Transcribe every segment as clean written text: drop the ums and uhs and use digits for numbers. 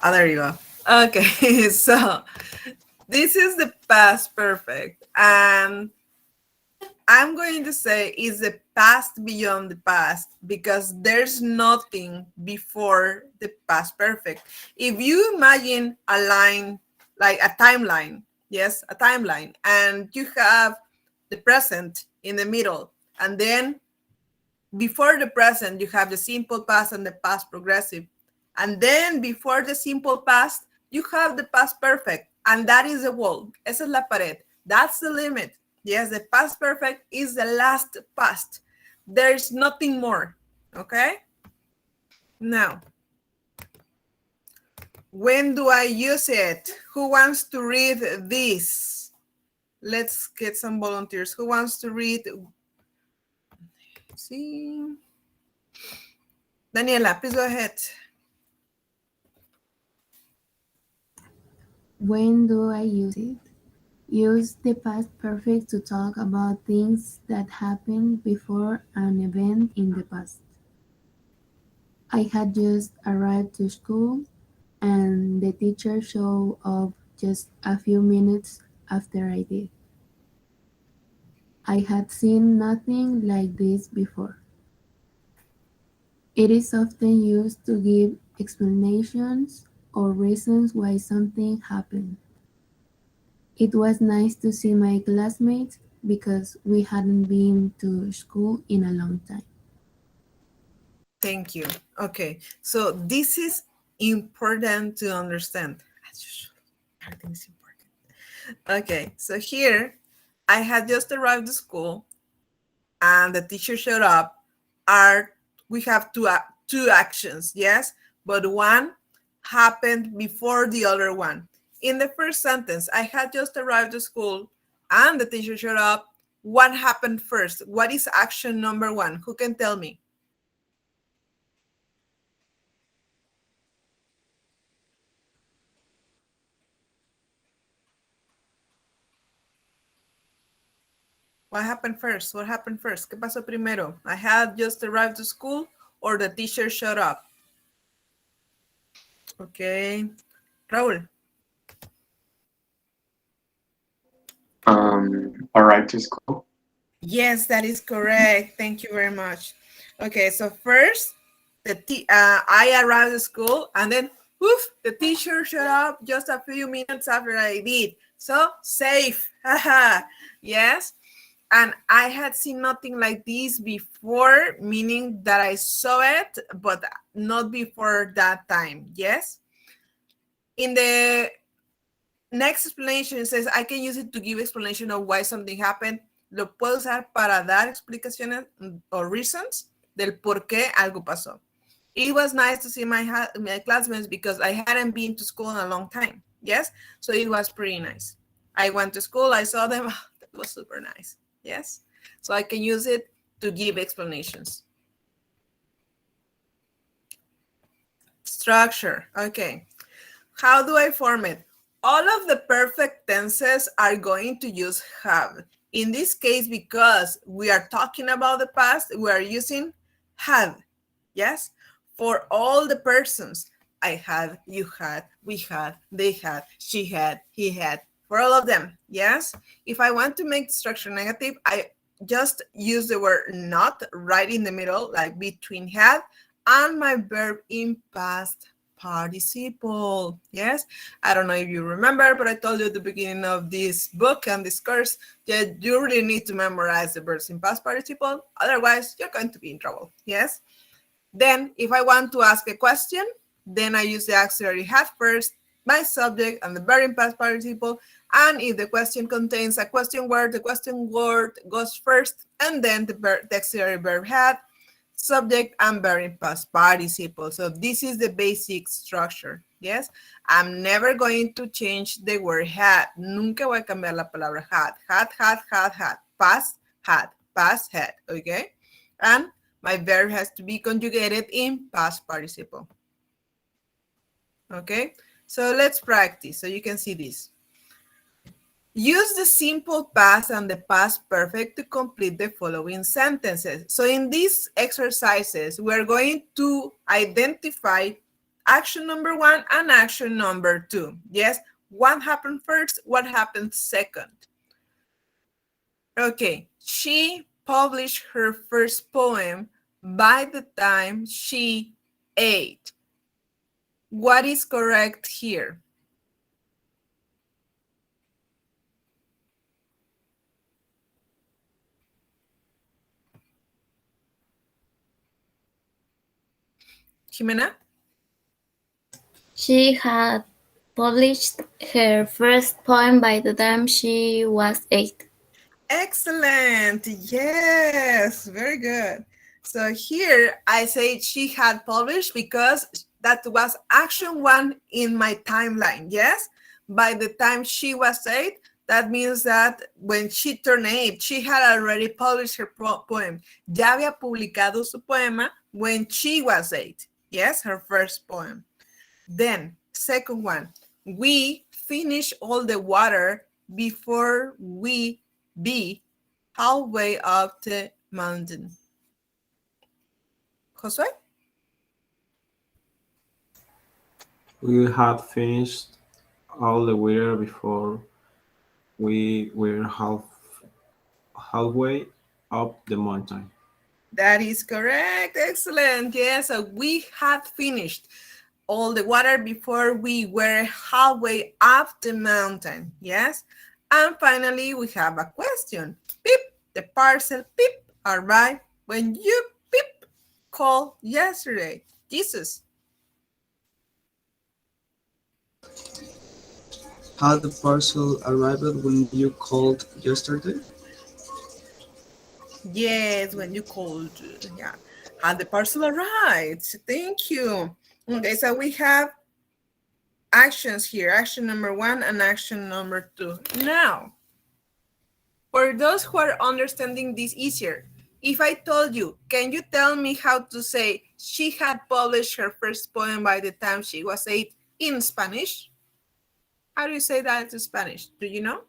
Oh, there you go. Okay, so this is the past perfect. And I'm going to say is the past beyond the past because there's nothing before the past perfect. If you imagine a line, like a timeline, yes, a timeline, and you have the present in the middle, and then before the present, you have the simple past and the past progressive. And then before the simple past, you have the past perfect. And that is the wall. Esa es la pared. That's the limit. Yes, the past perfect is the last past. There's nothing more. Okay? Now, when do I use it? Who wants to read this? Let's get some volunteers. Who wants to read? See. Daniela, please go ahead. When do I use it? Use the past perfect to talk about things that happened before an event in the past. I had just arrived to school and the teacher showed up just a few minutes after I did. I had seen nothing like this before. It is often used to give explanations or reasons why something happened. It was nice to see my classmates because we hadn't been to school in a long time. Thank you. Okay, so this is important to understand. As usual, everything is important. Okay, so here I had just arrived to school and the teacher showed up. We have two actions, yes, but one happened before the other one. In the first sentence, I had just arrived to school and the teacher showed up. What happened first? What is action number one? Who can tell me? What happened first? What happened first? ¿Qué pasó primero? I had just arrived to school or the teacher showed up? Okay. Raúl. Arrived to school. Yes, that is correct. Thank you very much. Okay, so first, I arrived at school and then woof, the teacher showed up just a few minutes after I did. So safe. Yes. And I had seen nothing like this before, meaning that I saw it, but not before that time. Yes. In the next explanation, it says I can use it to give explanation of why something happened. Lo puedo usar para dar explicaciones or reasons del por qué algo pasó. It was nice to see my classmates because I hadn't been to school in a long time. Yes. So it was pretty nice. I went to school, I saw them. That was super nice. Yes. So I can use it to give explanations. Structure. Okay. How do I form it? All of the perfect tenses are going to use have. In this case, because we are talking about the past, we are using have. Yes? For all the persons, I had, you had, we had, they had, she had, he had, for all of them. Yes? If I want to make the structure negative, I just use the word not right in the middle, like between had and my verb in past participle. Yes, I don't know if you remember, but I told you at the beginning of this book and this course that you really need to memorize the verbs in past participle. Otherwise, you're going to be in trouble. Yes. Then, if I want to ask a question, then I use the auxiliary have first, my subject, and the verb in past participle. And if the question contains a question word, the question word goes first, and then the auxiliary verb had, subject, and verb in past participle. So this is the basic structure. Yes, I'm never going to change the word had. Nunca voy a cambiar la palabra had. Had. Past, had. Okay, and my verb has to be conjugated in past participle. Okay, so let's practice so you can see this. Use the simple past and the past perfect to complete the following sentences. So in these exercises, we're going to identify Action number 1 and action number 2. Yes, what happened first? What happened second? Okay, she published her first poem by the time she ate. What is correct here? Jimena? She had published her first poem by the time she was 8. Excellent. Yes, very good. So here I say she had published because that was action 1 in my timeline. Yes, by the time she was 8, that means that when she turned 8, she had already published her poem. Ya había publicado su poema when she was 8. Yes, her first poem. Then, second one, we finish all the water before we be halfway up the mountain. Josué? We had finished all the water before we were halfway up the mountain. That is correct. Excellent. Yes, so we had finished all the water before we were halfway up the mountain. Yes. And finally, we have a question. Beep, the parcel beep arrived when you beep called yesterday. Jesus. Had the parcel arrived when you called yesterday? Yes, when you called. Yeah. Had the parcel arrived? Thank you. Okay, so we have actions here. Action number 1 and action number 2. Now, for those who are understanding this easier, if I told you, can you tell me how to say she had published her first poem by the time she was 8 in Spanish? How do you say that in Spanish? Do you know?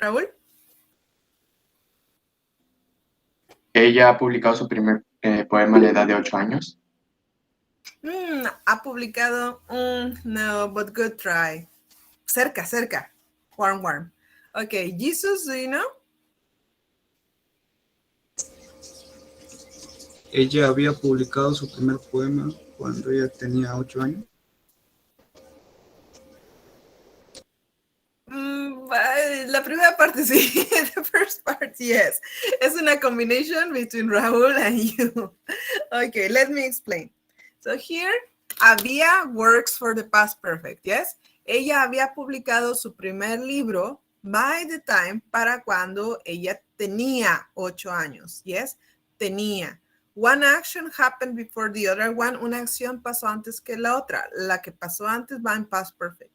Raúl? Ella ha publicado su primer poema a la edad de 8 años. Ha publicado no, but good try. Cerca, cerca. Warm, warm. Okay, Jesus, do you know? Ella había publicado su primer poema cuando ella tenía 8 años. La primera parte sí, the first part, yes. Es una combination between Raúl and you. Okay, let me explain. So here, había works for the past perfect, yes? Ella había publicado su primer libro by the time para cuando ella tenía 8 años, yes? Tenía. One action happened before the other one. Una acción pasó antes que la otra. La que pasó antes va en past perfect,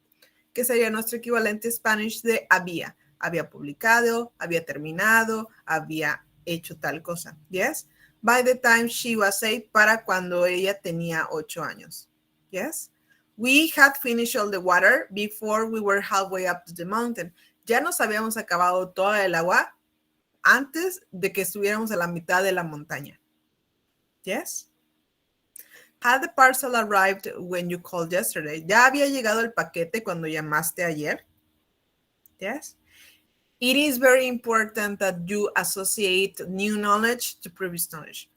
que sería nuestro equivalente Spanish de había. Había publicado, había terminado, había hecho tal cosa. Yes? By the time she was 8, para cuando ella tenía 8 años. Yes? We had finished all the water before we were halfway up to the mountain. Ya nos habíamos acabado toda el agua antes de que estuviéramos a la mitad de la montaña. Yes? Had the parcel arrived when you called yesterday? ¿Ya había llegado el paquete cuando llamaste ayer? Yes. It is very important that you associate new knowledge to previous knowledge.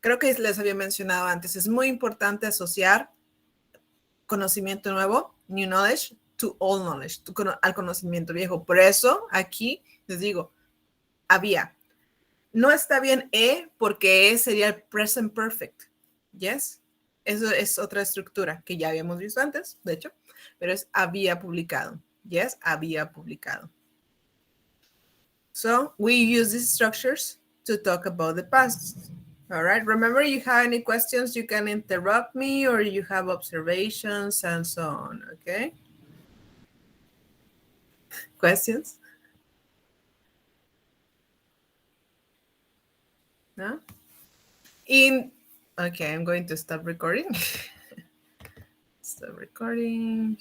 Creo que les había mencionado antes, es muy importante asociar conocimiento nuevo, new knowledge, to old knowledge, al conocimiento viejo. Por eso aquí les digo, había. No está bien porque sería el present perfect. Yes. Eso es otra estructura que ya habíamos visto antes, de hecho, pero es había publicado. Yes, había publicado. So we use these structures to talk about the past. All right. Remember, you have any questions, you can interrupt me, or you have observations and so on. Okay. Questions? No? Okay, I'm going to stop recording. Stop recording.